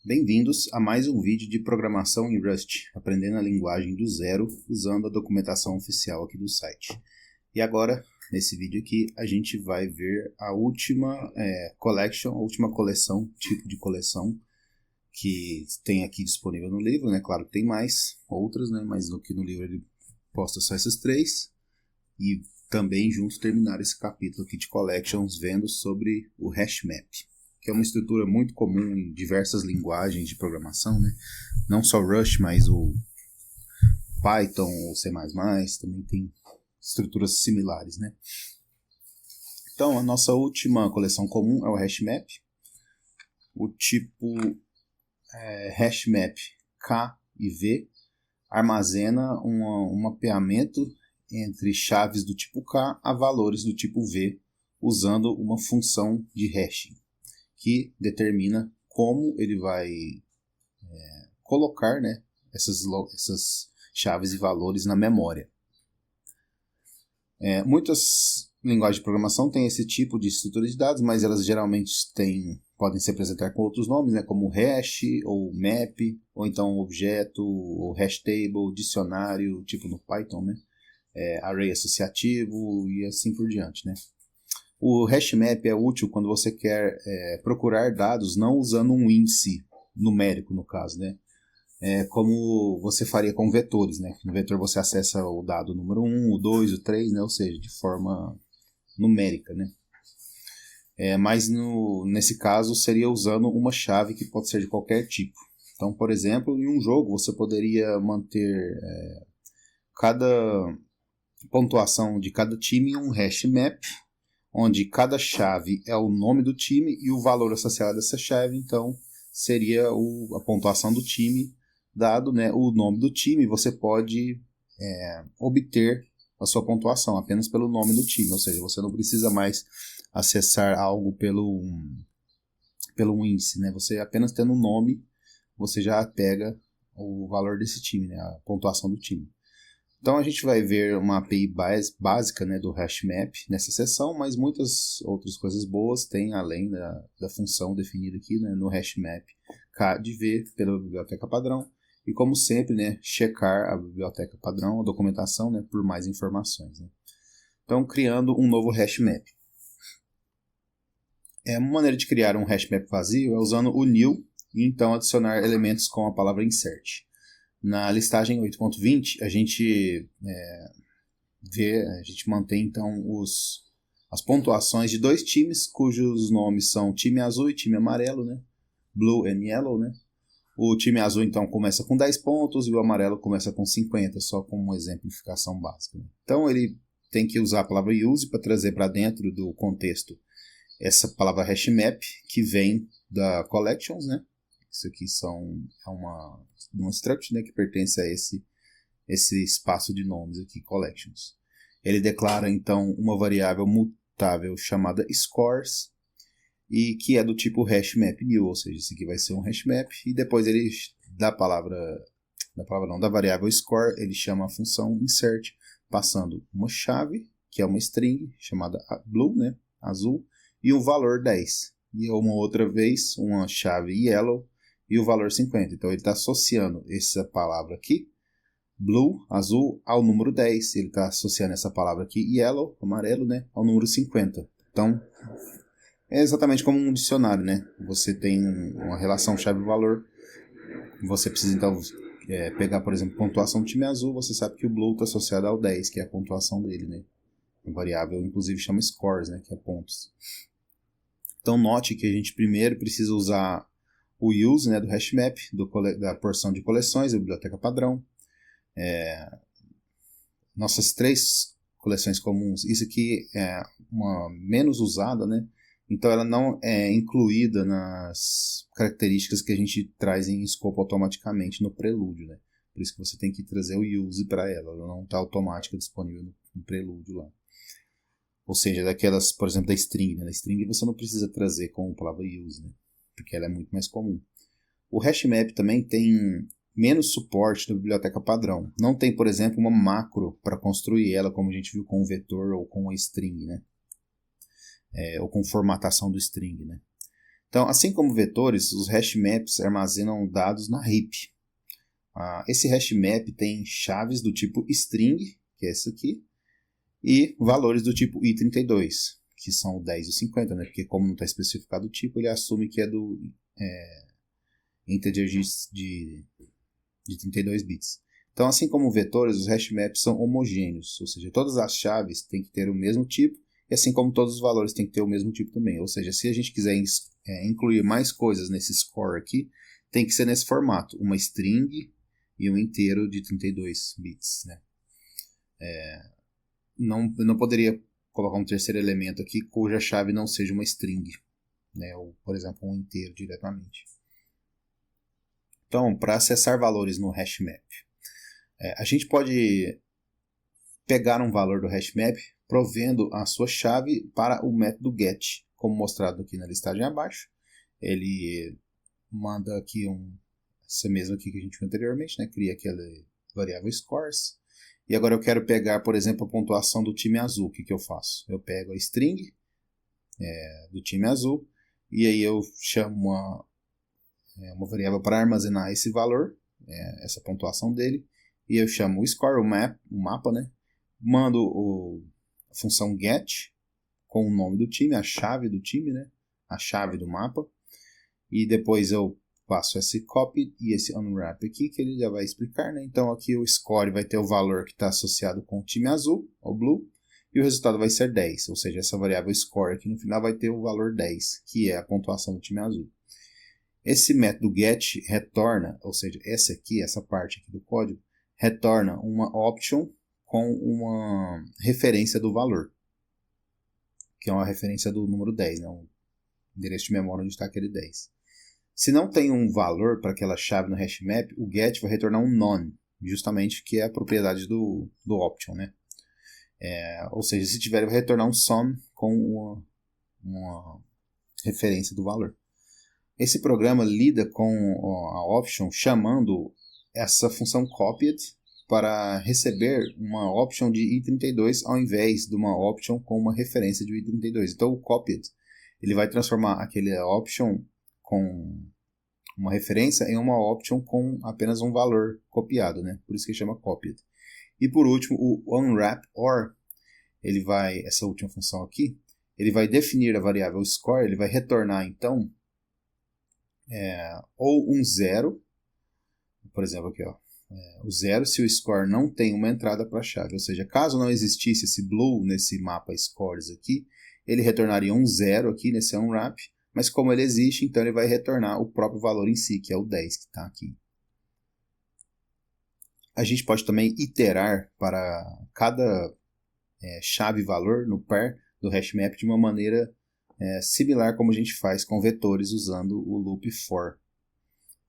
Bem-vindos a mais um vídeo de programação em Rust, aprendendo a linguagem do zero usando a documentação oficial aqui do site. E agora, nesse vídeo aqui, a gente vai ver a última collection, a última coleção, tipo de coleção que tem aqui disponível no livro, né? Claro que tem mais outras, né? Mas aqui no livro ele posta só essas três. E também junto terminar esse capítulo aqui de collections vendo sobre o HashMap, que é uma estrutura muito comum em diversas linguagens de programação, né? Não só Rust, mas o Python, o C++, também tem estruturas similares, né? Então, a nossa última coleção comum é o HashMap. O tipo HashMap K e V armazena um mapeamento entre chaves do tipo K a valores do tipo V, usando uma função de hashing, que determina como ele vai colocar, né, essas chaves e valores na memória. Muitas linguagens de programação têm esse tipo de estrutura de dados, mas elas geralmente podem se apresentar com outros nomes, né, como hash, ou map, ou então objeto, ou hash table, dicionário, tipo no Python, né, array associativo e assim por diante, né. O HashMap é útil quando você quer procurar dados não usando um índice numérico, no caso, né? Como você faria com vetores, né? No vetor você acessa o dado número 1, o 2, o 3, né? Ou seja, de forma numérica, né? Mas nesse caso seria usando uma chave que pode ser de qualquer tipo. Então, por exemplo, em um jogo você poderia manter cada pontuação de cada time em um HashMap, onde cada chave é o nome do time e o valor associado a essa chave, então seria a pontuação do time, dado, né, o nome do time, você pode obter a sua pontuação apenas pelo nome do time, ou seja, você não precisa mais acessar algo pelo índice, né, você apenas tendo o nome, você já pega o valor desse time, né, a pontuação do time. Então a gente vai ver uma API básica, né, do HashMap nessa seção, mas muitas outras coisas boas tem além da função definida aqui, né, no HashMap K de V pela biblioteca padrão. E como sempre, né, checar a biblioteca padrão, a documentação, né, por mais informações. Né. Então criando um novo HashMap. Uma maneira de criar um HashMap vazio é usando o new e então adicionar elementos com a palavra insert. Na listagem 8.20, a gente mantém então as pontuações de dois times, cujos nomes são time azul e time amarelo, né? Blue and yellow, né? O time azul então começa com 10 pontos e o amarelo começa com 50, só como uma exemplificação básica. Né? Então ele tem que usar a palavra use para trazer para dentro do contexto essa palavra HashMap, que vem da collections, né? Isso aqui é uma struct, né, que pertence a esse espaço de nomes aqui, collections. Ele declara, então, uma variável mutável chamada scores, e que é do tipo HashMap new, ou seja, isso aqui vai ser um HashMap, e depois ele, da variável score, ele chama a função insert, passando uma chave, que é uma string, chamada blue, né, azul, e um valor 10. E uma outra vez, uma chave yellow, e o valor 50. Então ele está associando essa palavra aqui, blue, azul, ao número 10. Ele está associando essa palavra aqui, yellow, amarelo, né, ao número 50. Então é exatamente como um dicionário, né? Você tem uma relação chave-valor. Você precisa então pegar, por exemplo, pontuação do time azul. Você sabe que o blue está associado ao 10, que é a pontuação dele, né? A variável, inclusive, chama scores, né, que é pontos. Então note que a gente primeiro precisa usar o use, né, do HashMap, da porção de coleções, da biblioteca padrão. Nossas três coleções comuns, isso aqui é uma menos usada, né? Então ela não é incluída nas características que a gente traz em escopo automaticamente no prelúdio, né? Por isso que você tem que trazer o use para ela não está automática disponível no prelúdio lá. Ou seja, daquelas, por exemplo, da string, né? Da string você não precisa trazer com a palavra use, né? Porque ela é muito mais comum. O HashMap também tem menos suporte na biblioteca padrão. Não tem, por exemplo, uma macro para construir ela, como a gente viu com o vetor ou com a string, né? Ou com formatação do string, né? Então, assim como vetores, os hash maps armazenam dados na heap. Esse hash map tem chaves do tipo string, que é essa aqui, e valores do tipo i32, que são o 10 e o 50, né? Porque como não está especificado o tipo, ele assume que é do integer de 32 bits. Então, assim como vetores, os hash maps são homogêneos, ou seja, todas as chaves têm que ter o mesmo tipo, e assim como todos os valores têm que ter o mesmo tipo também. Ou seja, se a gente quiser incluir mais coisas nesse score aqui, tem que ser nesse formato, uma string e um inteiro de 32 bits, né? Não poderia colocar um terceiro elemento aqui cuja chave não seja uma string, né? Ou, por exemplo, um inteiro diretamente. Então, para acessar valores no hashmap, a gente pode pegar um valor do hashmap provendo a sua chave para o método get, como mostrado aqui na listagem abaixo. Ele manda aqui essa mesma aqui que a gente viu anteriormente, né? Cria aquela variável scores. E agora eu quero pegar, por exemplo, a pontuação do time azul. O que eu faço? Eu pego a string do time azul e aí eu chamo uma variável para armazenar esse valor, essa pontuação dele, e eu chamo o score, o mapa, né? Mando a função get com o nome do time, a chave do time, né? A chave do mapa, e depois eu passo esse copy e esse unwrap aqui, que ele já vai explicar, né? Então aqui o score vai ter o valor que está associado com o time azul, o blue, e o resultado vai ser 10, ou seja, essa variável score aqui no final vai ter o valor 10, que é a pontuação do time azul. Esse método get retorna, ou seja, essa parte aqui do código, retorna uma option com uma referência do valor, que é uma referência do número 10, né? Um endereço de memória onde está aquele 10. Se não tem um valor para aquela chave no hashmap, o get vai retornar um none, justamente que é a propriedade do option, né? Ou seja, se tiver, vai retornar um sum com uma referência do valor. Esse programa lida com a option chamando essa função copied para receber uma option de i32 ao invés de uma option com uma referência de i32. Então o copied ele vai transformar aquele option com uma referência em uma option com apenas um valor copiado, né? Por isso que chama copied. E por último, o unwrap or, essa última função aqui, ele vai definir a variável score, ele vai retornar então ou um zero, por exemplo aqui, o zero se o score não tem uma entrada para a chave, ou seja, caso não existisse esse blue nesse mapa scores aqui, ele retornaria um zero aqui nesse unwrap, mas como ele existe, então ele vai retornar o próprio valor em si, que é o 10 que está aqui. A gente pode também iterar para cada chave valor no pair do hashmap de uma maneira similar como a gente faz com vetores usando o loop for.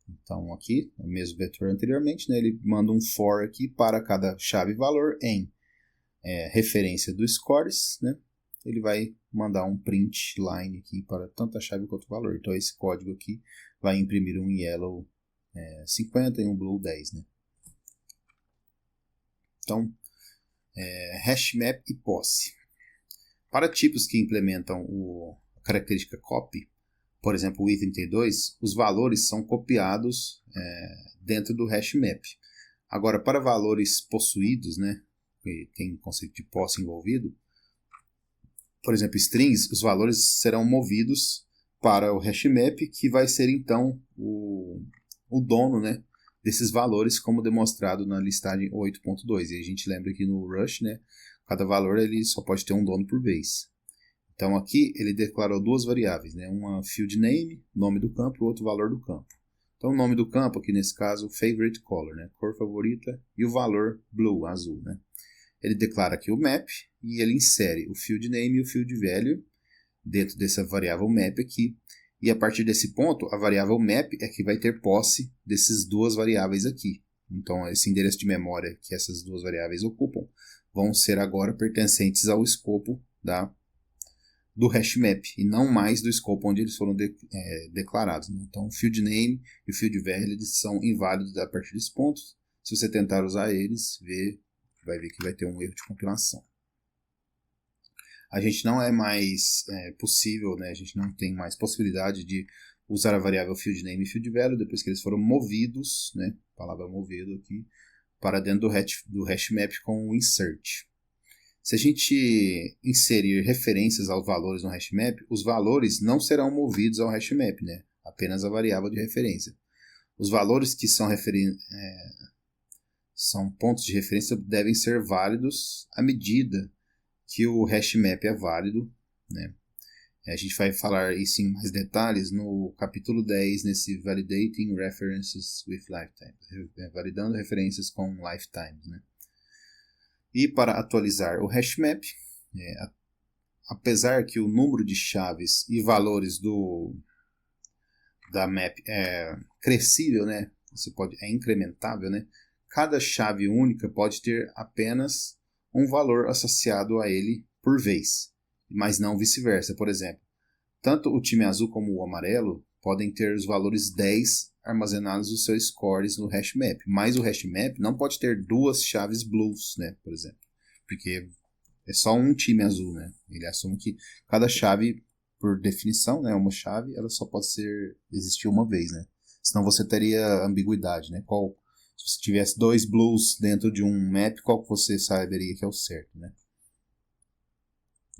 Então aqui, o mesmo vetor anteriormente, né, ele manda um for aqui para cada chave valor em referência do scores, né, ele vai mandar um print line aqui para tanto a chave quanto o valor. Então esse código aqui vai imprimir um yellow 50 e um blue 10. Né? Então, hashmap e posse. Para tipos que implementam a característica copy, por exemplo, o i32, os valores são copiados dentro do hashmap. Agora, para valores possuídos, né, que tem conceito de posse envolvido, por exemplo, strings, os valores serão movidos para o hashmap, que vai ser então o dono, né, desses valores, como demonstrado na listagem 8.2. E a gente lembra que no Rush, né, cada valor ele só pode ter um dono por vez. Então aqui ele declarou duas variáveis, né, uma field name, nome do campo, e outro valor do campo. Então o nome do campo aqui nesse caso, favorite color, né, cor favorita, e o valor blue, azul, né. Ele declara aqui o map e ele insere o field name e o field value dentro dessa variável map aqui. E a partir desse ponto, a variável map é que vai ter posse dessas duas variáveis aqui. Então, esse endereço de memória que essas duas variáveis ocupam vão ser agora pertencentes ao escopo do hashmap e não mais do escopo onde eles foram declarados. Né? Então, o field name e o field value eles são inválidos a partir desse ponto. Se você tentar usar eles, vai ver que vai ter um erro de compilação. a gente não é mais possível, né? A gente não tem mais possibilidade de usar a variável field name e field value depois que eles foram movidos, né? Palavra movido aqui, para dentro do hash map com o insert. Se a gente inserir referências aos valores no hashmap, os valores não serão movidos ao hashmap, né? Apenas a variável de referência. Os valores que são pontos de referência devem ser válidos à medida que o hashmap é válido, né? A gente vai falar isso em mais detalhes no capítulo 10, nesse Validating References with Lifetimes, validando referências com lifetimes, né? E para atualizar o hashmap, apesar que o número de chaves e valores da map é crescível, né? É incrementável, né? Cada chave única pode ter apenas um valor associado a ele por vez, mas não vice-versa. Por exemplo, tanto o time azul como o amarelo podem ter os valores 10 armazenados nos seus scores no hashmap, mas o hashmap não pode ter duas chaves blues, né, por exemplo, porque é só um time azul, né? Ele assume que cada chave, por definição, né, uma chave, ela só pode existir uma vez, né? Senão você teria ambiguidade, né? Se você tivesse dois blues dentro de um map, qual que você saberia que é o certo, né?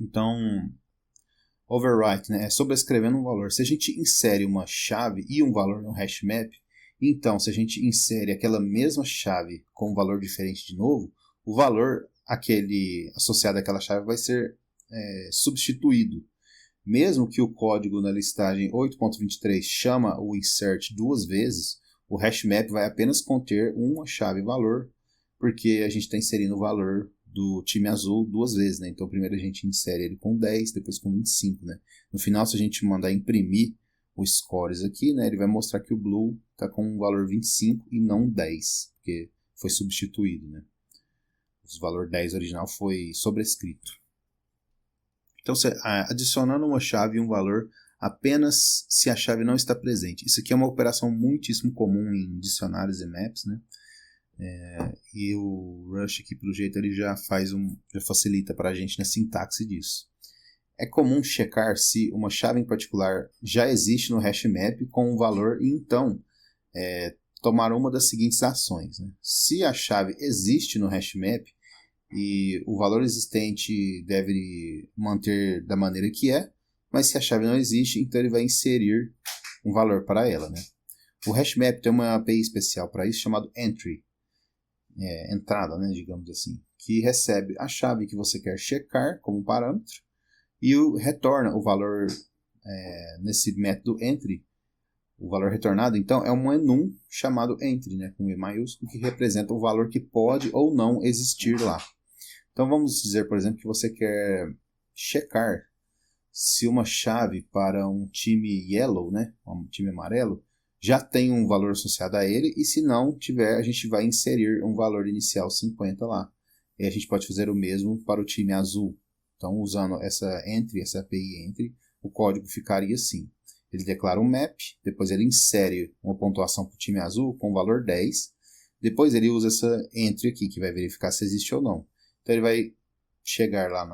Então, overwrite, né, é sobrescrevendo um valor. Se a gente insere uma chave e um valor no hashmap, então se a gente insere aquela mesma chave com um valor diferente de novo, o valor associado àquela chave vai ser substituído. Mesmo que o código na listagem 8.23 chama o insert duas vezes, o hashmap vai apenas conter uma chave valor, porque a gente está inserindo o valor do time azul duas vezes, né? Então primeiro a gente insere ele com 10, depois com 25, né? No final, se a gente mandar imprimir os scores aqui, né, ele vai mostrar que o blue está com um valor 25 e não 10, porque foi substituído, né? O valor 10 original foi sobrescrito. Então, adicionando uma chave e um valor apenas se a chave não está presente. Isso aqui é uma operação muitíssimo comum em dicionários e maps, né? E o Rush aqui, pelo jeito, ele já facilita para a gente na sintaxe disso. É comum checar se uma chave em particular já existe no hashmap com um valor e então tomar uma das seguintes ações, né? Se a chave existe no hashmap e o valor existente deve manter da maneira que é, mas se a chave não existe, então ele vai inserir um valor para ela, né? O hashmap tem uma API especial para isso chamado entry, entrada, né, digamos assim, que recebe a chave que você quer checar como parâmetro e retorna o valor nesse método entry. O valor retornado, então, é um enum chamado entry, né, com E maiúsculo, que representa o valor que pode ou não existir lá. Então vamos dizer, por exemplo, que você quer checar se uma chave para um time yellow, né, um time amarelo, já tem um valor associado a ele, e se não tiver, a gente vai inserir um valor inicial 50 lá. E a gente pode fazer o mesmo para o time azul. Então, usando essa API entry, o código ficaria assim. Ele declara um map, depois ele insere uma pontuação para o time azul com o valor 10, depois ele usa essa entry aqui, que vai verificar se existe ou não. Então, ele vai chegar lá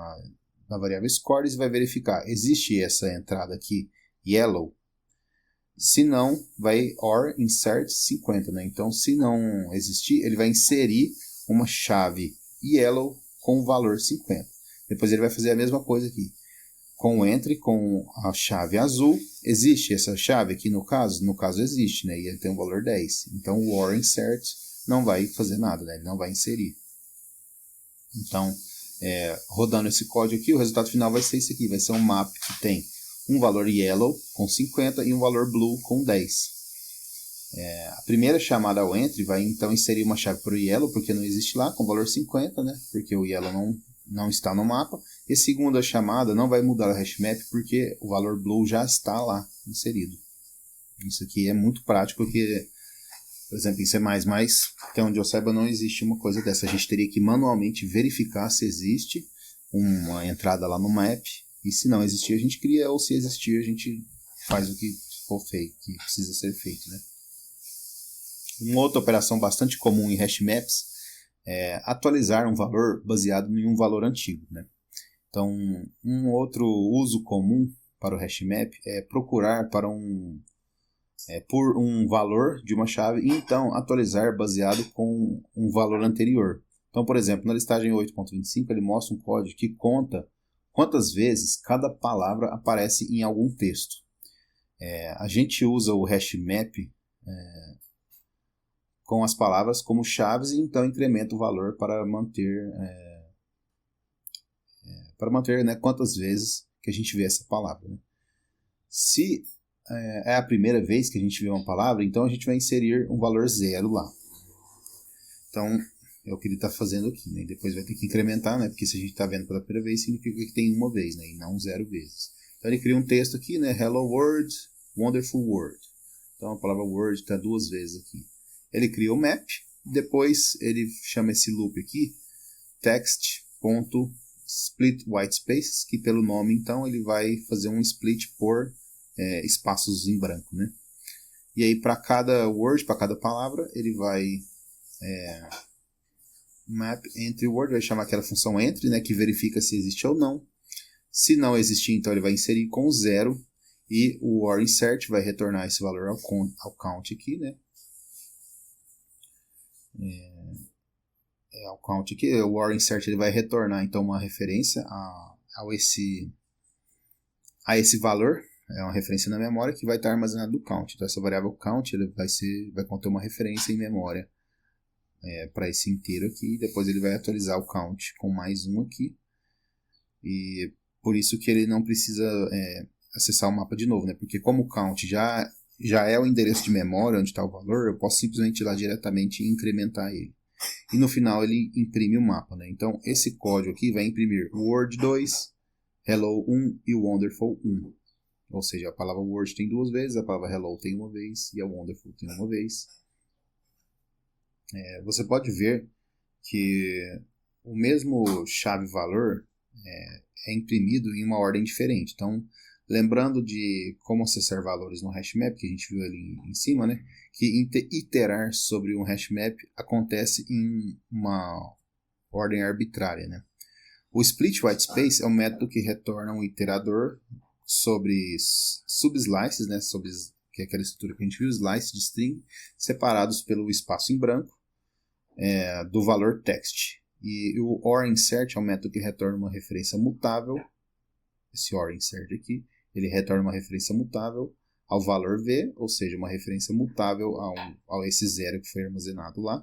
na variável scores e vai verificar, existe essa entrada aqui, yellow? Se não, vai OR insert 50, né? Então, se não existir, ele vai inserir uma chave yellow com o valor 50. Depois ele vai fazer a mesma coisa aqui. Com o entry, com a chave azul, existe essa chave aqui no caso? No caso existe, né? E ele tem um valor 10. Então, o OR insert não vai fazer nada, né? Ele não vai inserir. Então, rodando esse código aqui, o resultado final vai ser esse aqui. Vai ser um map que tem um valor yellow com 50 e um valor blue com 10. A primeira chamada ao entry vai então inserir uma chave para o yellow, porque não existe lá, com valor 50, né? Porque o yellow não está no mapa. E a segunda chamada não vai mudar o hashmap, porque o valor blue já está lá inserido. Isso aqui é muito prático, porque, por exemplo, em C++, até onde eu saiba, não existe uma coisa dessa. A gente teria que manualmente verificar se existe uma entrada lá no map. E se não existir, a gente cria, ou se existir, a gente faz o que for feito, que precisa ser feito, né? Uma outra operação bastante comum em hashmaps é atualizar um valor baseado em um valor antigo, né? Então, um outro uso comum para o hashmap é procurar por um valor de uma chave e então atualizar baseado com um valor anterior. Então, por exemplo, na listagem 8.25 ele mostra um código que conta quantas vezes cada palavra aparece em algum texto. A gente usa o hashmap com as palavras como chaves e então incrementa o valor para manter né, quantas vezes que a gente vê essa palavra. Né? Se é a primeira vez que a gente vê uma palavra, então a gente vai inserir um valor 0 lá. Então, é o que ele está fazendo aqui. Né? E depois vai ter que incrementar, né? Porque se a gente está vendo pela primeira vez, significa que tem uma vez, né? E não 0 vezes. Então ele cria um texto aqui, né? Hello world, wonderful world. Então a palavra word está 2 vezes aqui. Ele cria o map, depois ele chama esse loop aqui, text.split whitespaces, que pelo nome então ele vai fazer um split por espaços em branco, né? E aí para cada word, para cada palavra, ele vai map entry word, vai chamar aquela função entry, né, que verifica se existe ou não. Se não existir, então ele vai inserir com 0 e o or insert vai retornar esse valor ao count aqui, né? Ao count aqui, o or insert ele vai retornar então uma referência a esse valor. É uma referência na memória que vai estar armazenada no count. Então essa variável count ele vai conter uma referência em memória para esse inteiro aqui. E depois ele vai atualizar o count com mais um aqui. E por isso que ele não precisa acessar o mapa de novo, né? Porque como o count já é o endereço de memória onde está o valor, eu posso simplesmente ir lá diretamente e incrementar ele. E no final ele imprime o mapa, né? Então esse código aqui vai imprimir o word 2, hello 1 e o wonderful 1. Ou seja, a palavra word tem 2 vezes, a palavra hello tem 1 vez e a wonderful tem 1 vez. Você pode ver que o mesmo chave-valor é imprimido em uma ordem diferente. Então, lembrando de como acessar valores no hashmap, que a gente viu ali em cima, né? Que iterar sobre um hashmap acontece em uma ordem arbitrária, né? O split whitespace é um método que retorna um iterador sobre subslices, né? Que é aquela estrutura que a gente viu, slice de string, separados pelo espaço em branco do valor text. E o or insert é um método que retorna uma referência mutável. Esse or insert aqui, ele retorna uma referência mutável ao valor v, ou seja, uma referência mutável a esse 0 que foi armazenado lá.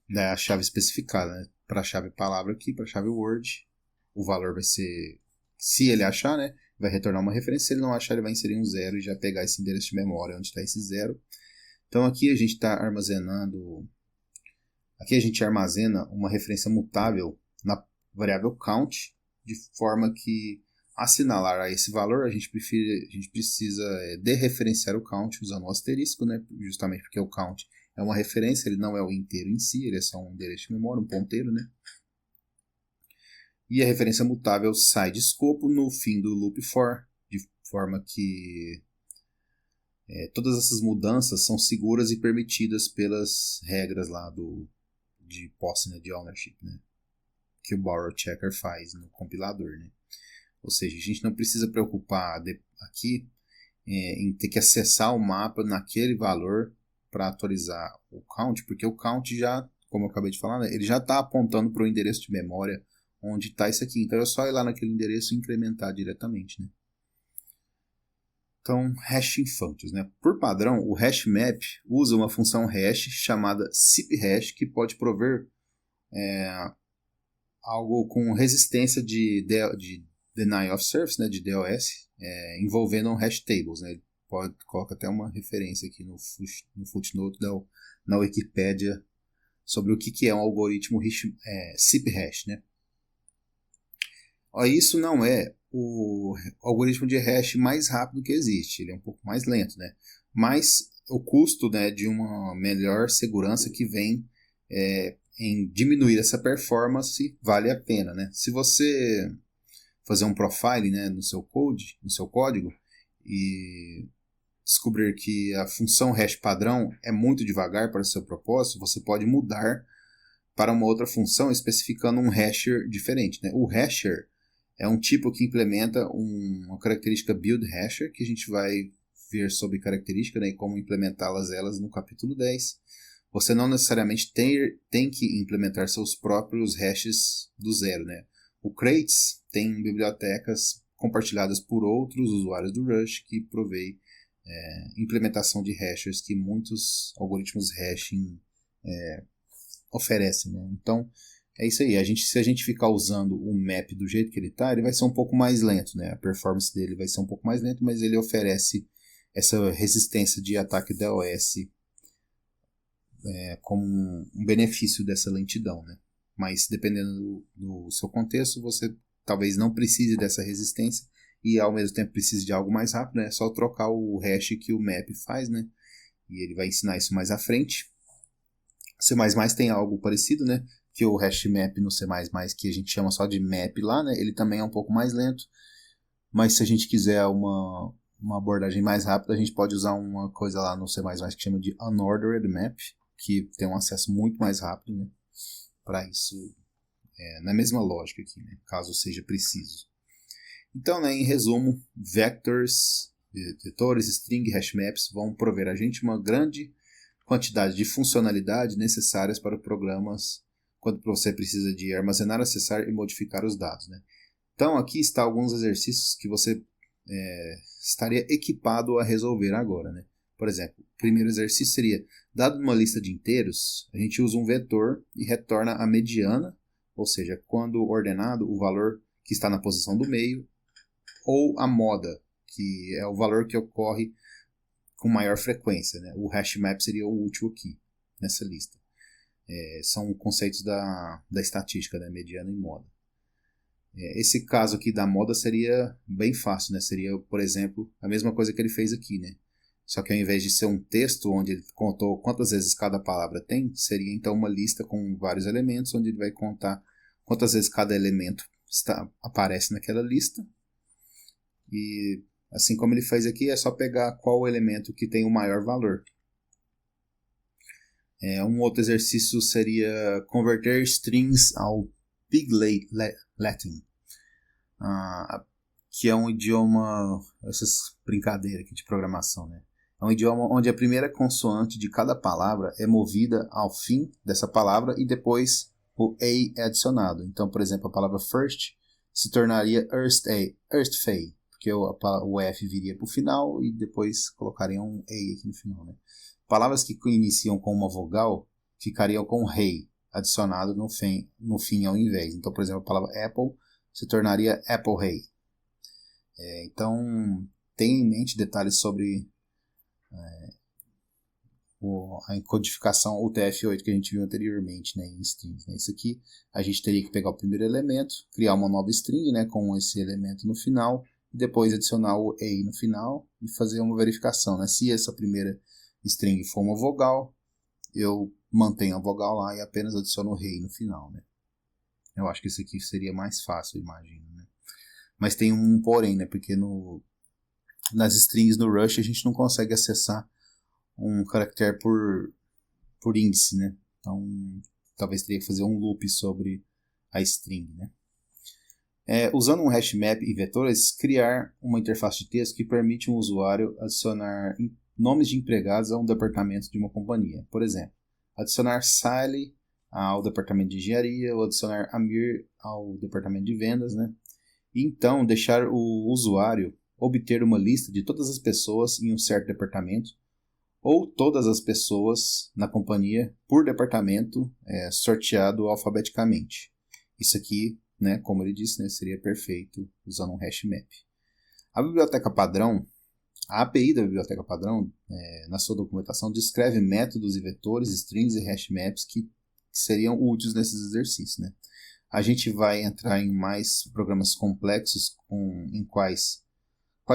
Da chave especificada, né? Para a chave palavra aqui, para a chave word, o valor vai ser, se ele achar, né, vai retornar uma referência. Se ele não achar, ele vai inserir um 0 e já pegar esse endereço de memória onde está esse 0. Então aqui a gente está armazenando, aqui a gente armazena uma referência mutável na variável count, de forma que assinalar a esse valor a gente precisa dereferenciar o count usando o asterisco, né, justamente porque o count é uma referência, ele não é o inteiro em si, ele é só um endereço de memória, um ponteiro, né? E a referência mutável sai de escopo no fim do loop for, de forma que todas essas mudanças são seguras e permitidas pelas regras lá de posse, né, de ownership, né, que o borrow checker faz no compilador, né. Ou seja, a gente não precisa preocupar aqui em ter que acessar o mapa naquele valor para atualizar o count, porque o count já, como eu acabei de falar, né, ele já está apontando para o endereço de memória onde está isso aqui. Então é só ir lá naquele endereço e incrementar diretamente, né. Então, hashing functions, né? Por padrão, o hashmap usa uma função hash chamada cphash, que pode prover algo com resistência de denial of service, né? De DOS, envolvendo um hash tables, né? Ele coloca até uma referência aqui no footnote na Wikipédia sobre o que é um algoritmo cphash, né? Isso não é o algoritmo de hash mais rápido que existe, ele é um pouco mais lento, né? Mas o custo, né, de uma melhor segurança que vem em diminuir essa performance vale a pena, né? Se você fazer um profile, né, no seu código e descobrir que a função hash padrão é muito devagar para o seu propósito, você pode mudar para uma outra função especificando um hasher diferente, né? O hasher é um tipo que implementa uma característica build hasher, que a gente vai ver sobre característica, né, e como implementá-las elas no capítulo 10. Você não necessariamente tem que implementar seus próprios hashes do zero, né? O Crates tem bibliotecas compartilhadas por outros usuários do Rush que provê implementação de hashers que muitos algoritmos hashing oferecem, né? Então, é isso aí. Se a gente ficar usando o map do jeito que ele está, ele vai ser um pouco mais lento, né? A performance dele vai ser um pouco mais lenta, mas ele oferece essa resistência de ataque DOS como um benefício dessa lentidão, né? Mas dependendo do seu contexto, você talvez não precise dessa resistência e ao mesmo tempo precise de algo mais rápido, né? É só trocar o hash que o map faz, né? E ele vai ensinar isso mais à frente. C++ tem algo parecido, né? Que o hash map no C++, que a gente chama só de map lá, né? Ele também é um pouco mais lento. Mas se a gente quiser uma abordagem mais rápida, a gente pode usar uma coisa lá no C++ que chama de unordered map, que tem um acesso muito mais rápido, né? Para isso, na mesma lógica aqui, né? Caso seja preciso. Então, né, em resumo, vetores, string, hash maps vão prover a gente uma grande quantidade de funcionalidade necessárias para programas quando você precisa de armazenar, acessar e modificar os dados, né? Então, aqui está alguns exercícios que você estaria equipado a resolver agora, né? Por exemplo, o primeiro exercício seria, dado uma lista de inteiros, a gente usa um vetor e retorna a mediana, ou seja, quando ordenado, o valor que está na posição do meio, ou a moda, que é o valor que ocorre com maior frequência, né? O hash map seria o último aqui, nessa lista. São conceitos da estatística, né? Mediana e moda. Esse caso aqui da moda seria bem fácil, né? Seria, por exemplo, a mesma coisa que ele fez aqui, né? Só que ao invés de ser um texto onde ele contou quantas vezes cada palavra tem, seria então uma lista com vários elementos, onde ele vai contar quantas vezes cada elemento aparece naquela lista. E assim como ele fez aqui, é só pegar qual elemento que tem o maior valor. Um outro exercício seria converter strings ao Pig Latin, que é um idioma, essas brincadeiras aqui de programação, né? É um idioma onde a primeira consoante de cada palavra é movida ao fim dessa palavra e depois o A é adicionado. Então, por exemplo, a palavra first se tornaria Earthfay, porque o F viria para o final e depois colocariam um A aqui no final, né? Palavras que iniciam com uma vogal ficariam com rei adicionado no fim ao invés. Então, por exemplo, a palavra apple se tornaria apple rei. Então, tenha em mente detalhes sobre a codificação UTF-8 que a gente viu anteriormente, né, em strings, né? Isso aqui a gente teria que pegar o primeiro elemento, criar uma nova string, né, com esse elemento no final, e depois adicionar o A no final e fazer uma verificação, né? Se essa primeira string for uma vogal, eu mantenho a vogal lá e apenas adiciono o rei no final, né? Eu acho que isso aqui seria mais fácil, eu imagino, né? Mas tem um porém, né? Porque nas strings no Rush a gente não consegue acessar um caractere por índice, né? Então, talvez teria que fazer um loop sobre a string, né? Usando um hash map e vetores, criar uma interface de texto que permite um usuário adicionar nomes de empregados a um departamento de uma companhia. Por exemplo, adicionar Sally ao departamento de engenharia ou adicionar Amir ao departamento de vendas, né? E então, deixar o usuário obter uma lista de todas as pessoas em um certo departamento ou todas as pessoas na companhia por departamento sorteado alfabeticamente. Isso aqui, né, como ele disse, né, seria perfeito usando um hash map. A biblioteca padrão, a API da biblioteca padrão, na sua documentação, descreve métodos e vetores, strings e hash maps que seriam úteis nesses exercícios, né? A gente vai entrar em mais programas complexos em quais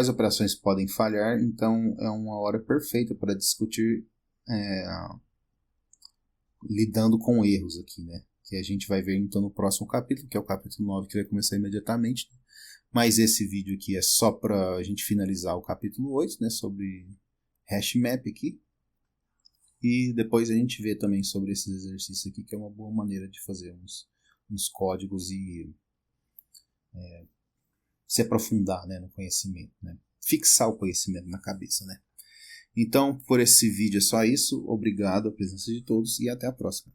operações podem falhar, então é uma hora perfeita para discutir lidando com erros aqui, né? Que a gente vai ver então no próximo capítulo, que é o capítulo 9, que vai começar imediatamente. Mas esse vídeo aqui é só para a gente finalizar o capítulo 8, né? Sobre hash map aqui. E depois a gente vê também sobre esses exercícios aqui, que é uma boa maneira de fazer uns códigos e se aprofundar, né, no conhecimento, né? Fixar o conhecimento na cabeça, né? Então, por esse vídeo é só isso. Obrigado a presença de todos e até a próxima.